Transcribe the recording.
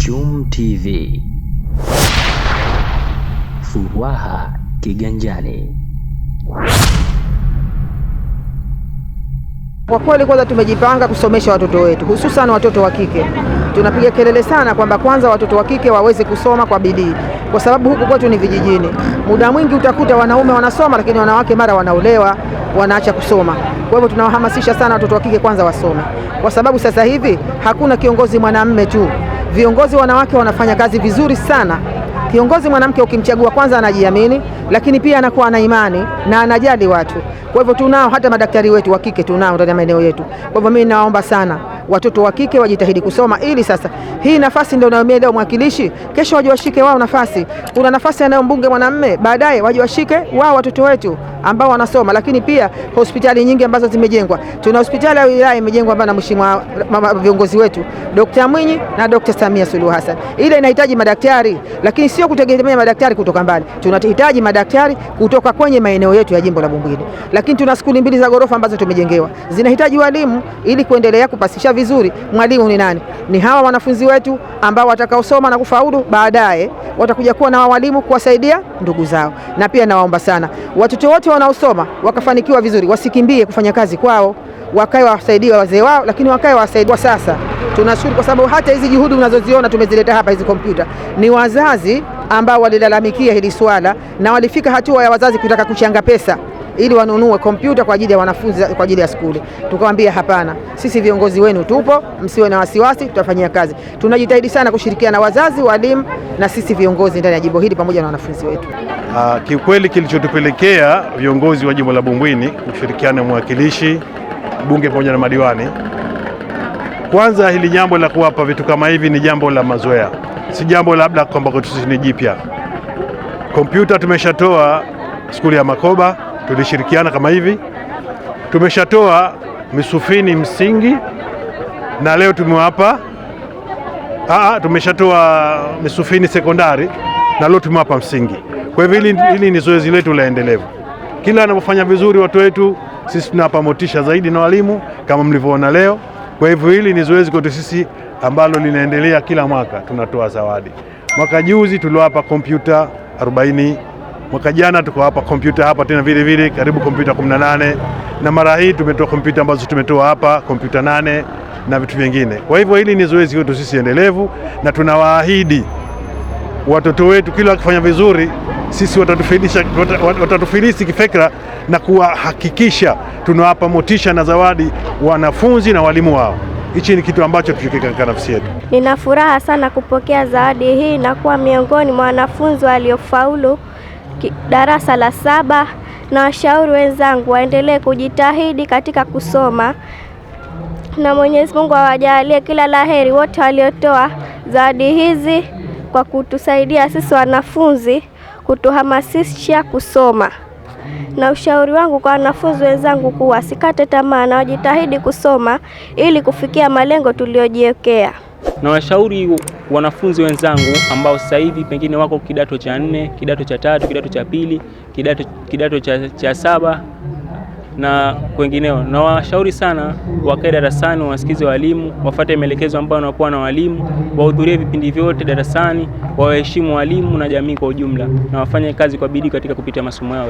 Jum TV, furaha kiganjani. Kwa kweli kwanza tumejipanga kusomesha watoto wetu, hususan watoto wa kike. Tunapiga kelele sana kwamba kwanza watoto wa kike waweze kusoma kwa bidii, kwa sababu huku kwetu ni vijijini. Muda mwingi utakuta wanaume wanasoma, lakini wanawake mara wanaolewa, wanaacha kusoma. Kwa hivyo tunawahamasisha sana watoto wa kike kwanza wasome, kwa sababu sasa hivi hakuna kiongozi mwanamume tu, viongozi wanawake wanafanya kazi vizuri sana. Kiongozi mwanamke ukimchagua kwanza anajiamini, lakini pia anakuwa na imani na anajali watu. Kwa hivyo tunao hata madaktari wetu wa kike tunao ndani ya maeneo yetu. Kwa hivyo mimi naomba sana watoto wa kike wajitahidi kusoma, ili sasa hii nafasi ndio naomba leo mwakilishi, kesho waje washike wao nafasi. Kuna nafasi anayo mbunge mwanamume, baadaye waje washike wao watoto wetu ambao wanasoma. Lakini pia hospitali nyingi ambazo zimejengwa, tuna hospitali ya wilaya imejengwa na mheshimiwa viongozi wetu Dr. Mwinyi na Dr. Samia Suluhu Hassan. Ile inahitaji madaktari, lakini sio kutegemea madaktari kutoka mbali. Tunahitaji madaktari kutoka kwenye maeneo yetu ya jimbo la Bumbwini. Lakini tuna skuli mbili za ghorofa ambazo tumejengewa, zinahitaji walimu ili kuendelea kupasisha vizuri. Mwalimu ni nani? Ni hawa wanafunzi wetu ambao watakaosoma na kufaulu, baadaye watakuja kuwa na walimu kuwasaidia ndugu zao. Na pia nawaomba sana watoto wote wanaosoma wakafanikiwa vizuri, wasikimbie kufanya kazi kwao, wakae wasaidia wazee wao, lakini wakae wasaidia. Sasa tunashukuru kwa sababu hata hizi juhudi unazoziona tumezileta hapa, hizi kompyuta, ni wazazi ambao walilalamikia hili swala na walifika hatua ya wazazi kutaka kuchanga pesa ili wanunue kompyuta kwa ajili ya wanafunzi, kwa ajili ya skuli. Tukawaambia hapana, sisi viongozi wenu tupo, msiwe na wasiwasi, tutafanyia kazi. Tunajitahidi sana kushirikiana na wazazi, walimu na sisi viongozi ndani ya jimbo hili pamoja na wanafunzi wetu. Kiukweli kilichotupelekea viongozi wa jimbo la Bumbwini kushirikiana na mwakilishi bunge pamoja na madiwani, kwanza hili jambo la kuwapa vitu kama hivi ni jambo la mazoea, si jambo labda kwamba kwetu sisi ni jipya. Kompyuta tumeshatoa skuli ya Makoba, tulishirikiana kama hivi. Tumeshatoa Misufini msingi na leo tumewapa tumeshatoa Misufini sekondari na leo tumewapa msingi. Kwa hivyo hili ni zoezi letu la endelevu. Kila anapofanya vizuri watu wetu, sisi tunawapa motisha zaidi na walimu kama mlivyoona leo. Kwa hivyo hili ni zoezi kwetu sisi ambalo linaendelea kila mwaka, tunatoa zawadi. Mwaka juzi tuliwapa kompyuta 40. Mwaka jana tukawapa kompyuta hapa tena vile vile karibu kompyuta 18, na mara hii tumetoa kompyuta ambazo tumetoa hapa kompyuta 8 na vitu vingine. Kwa hivyo hili ni zoezi letu sisi endelevu, na tunawaahidi watoto wetu kila wakifanya vizuri sisi watatufilisi kifikra na kuhakikisha tunawapa motisha na zawadi wanafunzi na walimu wao. Hichi ni kitu ambacho tukiweka nafsi yetu. Nina furaha sana kupokea zawadi hii na kuwa miongoni mwa wanafunzi waliofaulu darasa la 7, na washauri wenzangu waendelee kujitahidi katika kusoma, na Mwenyezi Mungu awajalie kila laheri wote waliotoa zawadi hizi kwa kutusaidia sisi wanafunzi, kutuhamasisha kusoma. Na ushauri wangu kwa wanafunzi wenzangu kuwa sikate tamaa na wajitahidi kusoma ili kufikia malengo tuliyojiwekea. Na washauri wanafunzi wenzangu ambao sasa hivi pengine wako kidato cha 4, kidato cha 3, kidato cha 2, kidato cha 7 na wengineo, na washauri sana wakae darasani, wasikize walimu, wafuate maelekezo ambayo wanakuwa na walimu, wahudhurie vipindi vyote darasani, waheshimu walimu na jamii kwa ujumla, na wafanye kazi kwa bidii katika kupita masomo yao.